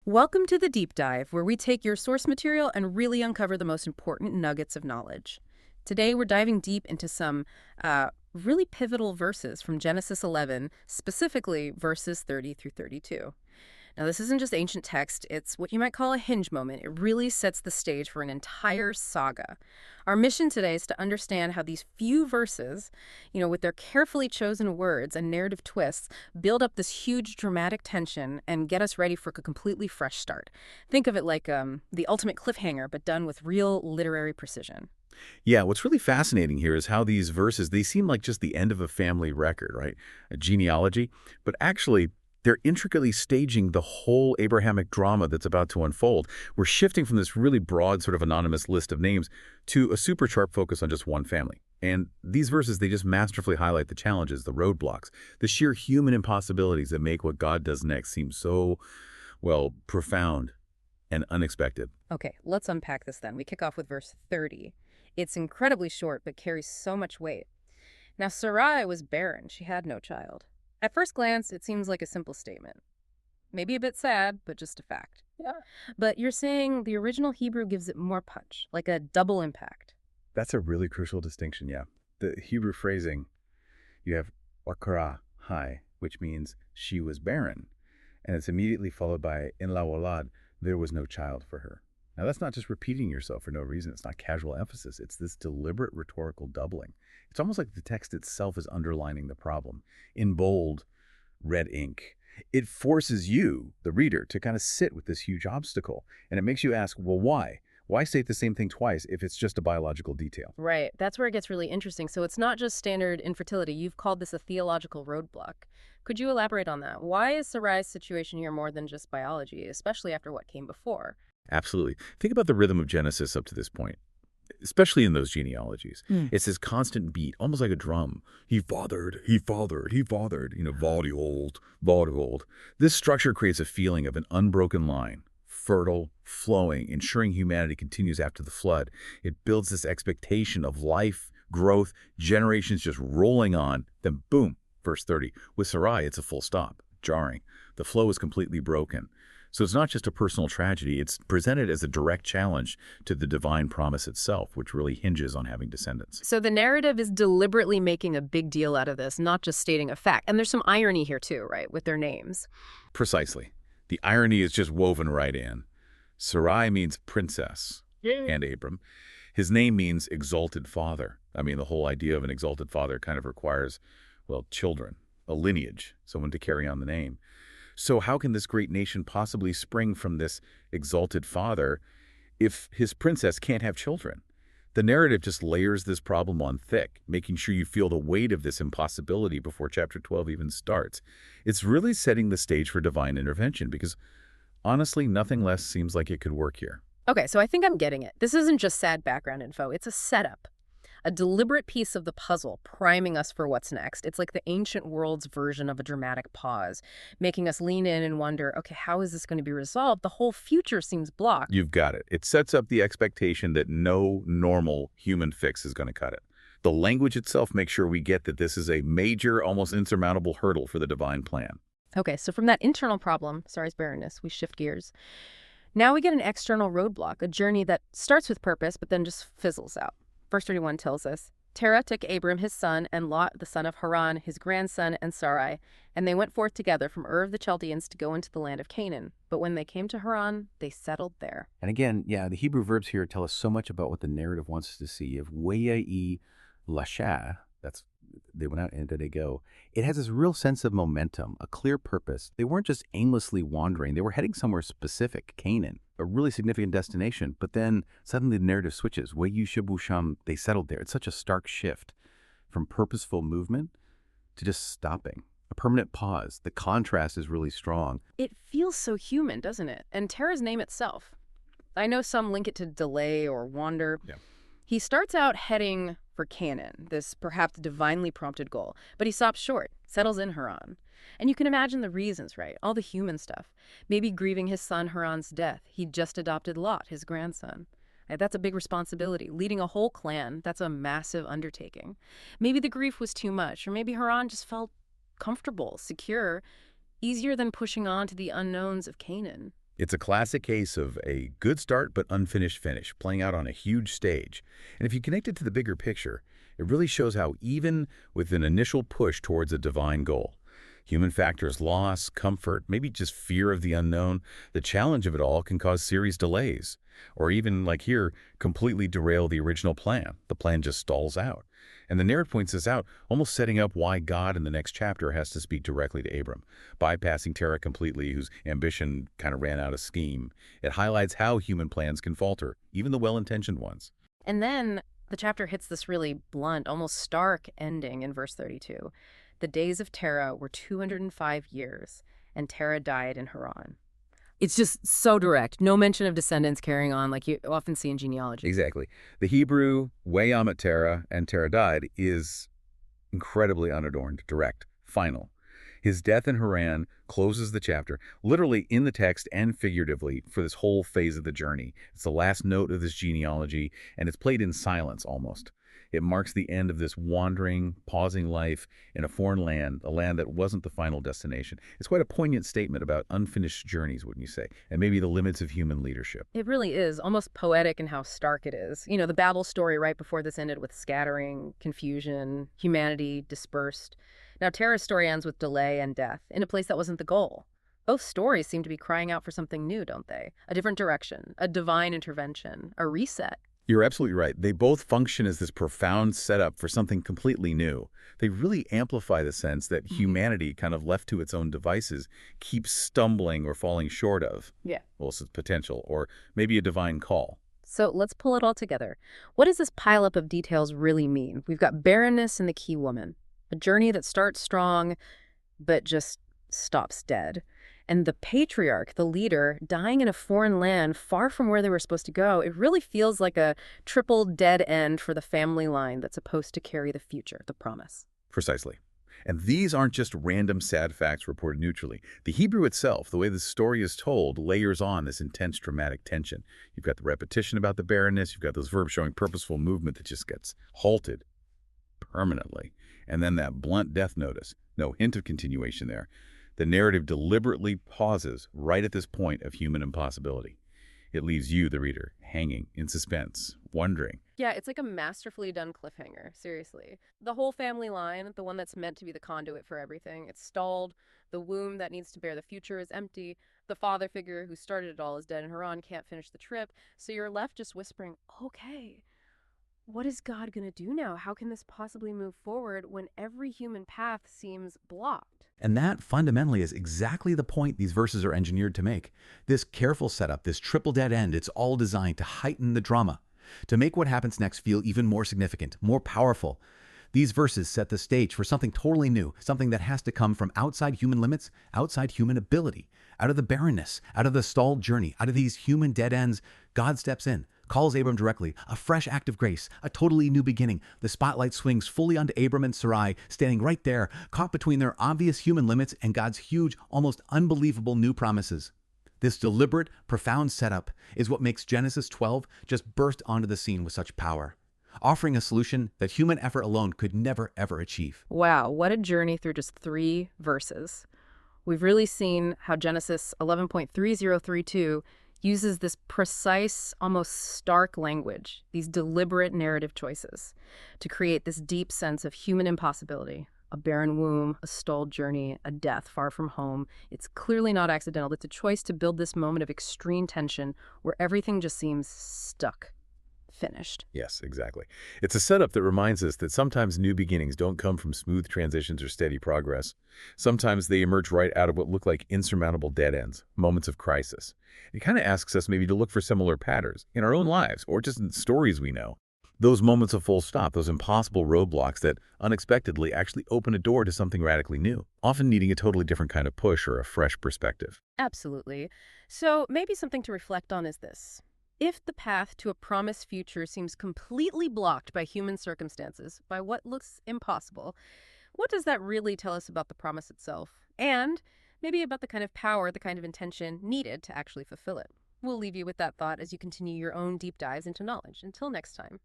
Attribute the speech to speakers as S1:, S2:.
S1: Welcome to the Deep Dive, where we take your source material and really uncover the most important nuggets of knowledge. Today, we're diving deep into some really pivotal verses from Genesis 11, specifically verses 30 through 32. Now, this isn't just ancient text, it's what you might call a hinge moment. It really sets the stage for an entire saga. Our mission today is to understand how these few verses, with their carefully chosen words and narrative twists, build up this huge dramatic tension and get us ready for a completely fresh start. Think of it like the ultimate cliffhanger, but done with real literary precision.
S2: Yeah, what's really fascinating here is how these verses, they seem like just the end of a family record, right? A genealogy, but actually they're intricately staging the whole Abrahamic drama that's about to unfold. We're shifting from this really broad sort of anonymous list of names to a super sharp focus on just one family. And these verses, they just masterfully highlight the challenges, the roadblocks, the sheer human impossibilities that make what God does next seem so, well, profound and unexpected.
S1: Okay, let's unpack this then. We kick off with verse 30. It's incredibly short, but carries so much weight. Now, Sarai was barren. She had no child. At first glance, it seems like a simple statement. Maybe a bit sad, but just a fact. Yeah. But you're saying the original Hebrew gives it more punch, like a double impact.
S2: That's a really crucial distinction, yeah. The Hebrew phrasing, you have wakara, hai, which means she was barren. And it's immediately followed by in la walad, there was no child for her. Now, that's not just repeating yourself for no reason. It's not casual emphasis. It's this deliberate rhetorical doubling. It's almost like the text itself is underlining the problem. In bold, red ink. It forces you, the reader, to kind of sit with this huge obstacle. And it makes you ask, well, why? Why state the same thing twice if it's just a biological detail?
S1: Right. That's where it gets really interesting. So it's not just standard infertility. You've called this a theological roadblock. Could you elaborate on that? Why is Sarai's situation here more than just biology, especially after what came before?
S2: Absolutely. Think about the rhythm of Genesis up to this point, especially in those genealogies. It's this constant beat, almost like a drum. He fathered, he fathered, he fathered, vaudeville. This structure creates a feeling of an unbroken line, fertile, flowing, ensuring humanity continues after the flood. It builds this expectation of life, growth, generations just rolling on. Then boom, verse 30. With Sarai, it's a full stop, jarring. The flow is completely broken. So it's not just a personal tragedy, it's presented as a direct challenge to the divine promise itself, which really hinges on having descendants.
S1: So the narrative is deliberately making a big deal out of this, not just stating a fact. And there's some irony here too, right, with their names.
S2: Precisely. The irony is just woven right in. Sarai means princess, and Abram. His name means exalted father. I mean, the whole idea of an exalted father kind of requires, well, children, a lineage, someone to carry on the name. So how can this great nation possibly spring from this exalted father if his princess can't have children? The narrative just layers this problem on thick, making sure you feel the weight of this impossibility before chapter 12 even starts. It's really setting the stage for divine intervention because, honestly, nothing less seems like it could work here.
S1: Okay, so I think I'm getting it. This isn't just sad background info. It's a setup. A deliberate piece of the puzzle, priming us for what's next. It's like the ancient world's version of a dramatic pause, making us lean in and wonder, okay, how is this going to be resolved? The whole future seems blocked.
S2: You've got it. It sets up the expectation that no normal human fix is going to cut it. The language itself makes sure we get that this is a major, almost insurmountable hurdle for the divine plan.
S1: Okay, so from that internal problem, Sarai's barrenness, we shift gears. Now we get an external roadblock, a journey that starts with purpose, but then just fizzles out. Verse 31 tells us, Terah took Abram his son, and Lot the son of Haran his grandson, and Sarai, and they went forth together from Ur of the Chaldeans to go into the land of Canaan. But when they came to Haran, they settled there.
S3: And again, yeah, the Hebrew verbs here tell us so much about what the narrative wants us to see. Of weyai lasha, that's they went out and did they go. It has this real sense of momentum, a clear purpose. They weren't just aimlessly wandering. They were heading somewhere specific, Canaan, a really significant destination. But then suddenly the narrative switches. Weyu Shabusham, they settled there. It's such a stark shift from purposeful movement to just stopping. A permanent pause. The contrast is really strong.
S1: It feels so human, doesn't it? And Terah's name itself. I know some link it to delay or wander.
S2: Yeah.
S1: He starts out heading for Canaan, this perhaps divinely prompted goal, but he stops short, settles in Haran. And you can imagine the reasons, right? All the human stuff. Maybe grieving his son Haran's death. He'd just adopted Lot, his grandson. That's a big responsibility. Leading a whole clan, that's a massive undertaking. Maybe the grief was too much, or maybe Haran just felt comfortable, secure, easier than pushing on to the unknowns of Canaan.
S2: It's a classic case of a good start but unfinished finish, playing out on a huge stage. And if you connect it to the bigger picture, it really shows how even with an initial push towards a divine goal, human factors, loss, comfort, maybe just fear of the unknown, the challenge of it all can cause serious delays. Or even, like here, completely derail the original plan. The plan just stalls out. And the narrative points this out, almost setting up why God in the next chapter has to speak directly to Abram, bypassing Terah completely, whose ambition kind of ran out of steam. It highlights how human plans can falter, even the well-intentioned ones.
S1: And then the chapter hits this really blunt, almost stark ending in verse 32. The days of Terah were 205 years, and Terah died in Haran. It's just so direct. No mention of descendants carrying on like you often see in genealogy.
S2: Exactly. The Hebrew, Wayam at Terah, and Terah died, is incredibly unadorned, direct, final. His death in Haran closes the chapter, literally in the text and figuratively, for this whole phase of the journey. It's the last note of this genealogy, and it's played in silence almost. It marks the end of this wandering, pausing life in a foreign land, a land that wasn't the final destination. It's quite a poignant statement about unfinished journeys, wouldn't you say, and maybe the limits of human leadership.
S1: It really is, almost poetic in how stark it is. You know, the Babel story right before this ended with scattering, confusion, humanity dispersed. Now Terah's story ends with delay and death, in a place that wasn't the goal. Both stories seem to be crying out for something new, don't they? A different direction, a divine intervention, a reset.
S2: You're absolutely right. They both function as this profound setup for something completely new. They really amplify the sense that humanity, kind of left to its own devices, keeps stumbling or falling short of,
S1: Yeah.
S2: well, its potential, or maybe a divine call.
S1: So let's pull it all together. What does this pileup of details really mean? We've got barrenness and the key woman, a journey that starts strong, but just stops dead. And the patriarch, the leader, dying in a foreign land far from where they were supposed to go. It really feels like a triple dead end for the family line that's supposed to carry the future, the promise.
S2: Precisely. And these aren't just random sad facts reported neutrally. The Hebrew itself, the way the story is told, layers on this intense dramatic tension. You've got the repetition about the barrenness, you've got those verbs showing purposeful movement that just gets halted permanently. And then that blunt death notice. No hint of continuation there. The narrative deliberately pauses right at this point of human impossibility. It leaves you, the reader, hanging in suspense, wondering.
S1: Yeah, it's like a masterfully done cliffhanger, seriously. The whole family line, the one that's meant to be the conduit for everything, it's stalled. The womb that needs to bear the future is empty. The father figure who started it all is dead, and Haran can't finish the trip. So you're left just whispering, okay, what is God going to do now? How can this possibly move forward when every human path seems blocked?
S3: And that fundamentally is exactly the point these verses are engineered to make. This careful setup, this triple dead end, it's all designed to heighten the drama, to make what happens next feel even more significant, more powerful. These verses set the stage for something totally new, something that has to come from outside human limits, outside human ability, out of the barrenness, out of the stalled journey, out of these human dead ends. God steps in, calls Abram directly, a fresh act of grace, a totally new beginning. The spotlight swings fully onto Abram and Sarai, standing right there, caught between their obvious human limits and God's huge, almost unbelievable new promises. This deliberate, profound setup is what makes Genesis 12 just burst onto the scene with such power, offering a solution that human effort alone could never, ever achieve.
S1: Wow, what a journey through just 3 verses. We've really seen how Genesis 11.3032 uses this precise, almost stark language, these deliberate narrative choices, to create this deep sense of human impossibility. A barren womb, a stalled journey, a death far from home. It's clearly not accidental. It's a choice to build this moment of extreme tension where everything just seems stuck, finished.
S2: Yes, exactly. It's a setup that reminds us that sometimes new beginnings don't come from smooth transitions or steady progress. Sometimes they emerge right out of what look like insurmountable dead ends, moments of crisis. It kind of asks us maybe to look for similar patterns in our own lives or just in stories we know. Those moments of full stop, those impossible roadblocks that unexpectedly actually open a door to something radically new, often needing a totally different kind of push or a fresh perspective.
S1: Absolutely. So maybe something to reflect on is this. If the path to a promised future seems completely blocked by human circumstances, by what looks impossible, what does that really tell us about the promise itself? And maybe about the kind of power, the kind of intention needed to actually fulfill it. We'll leave you with that thought as you continue your own deep dives into knowledge. Until next time.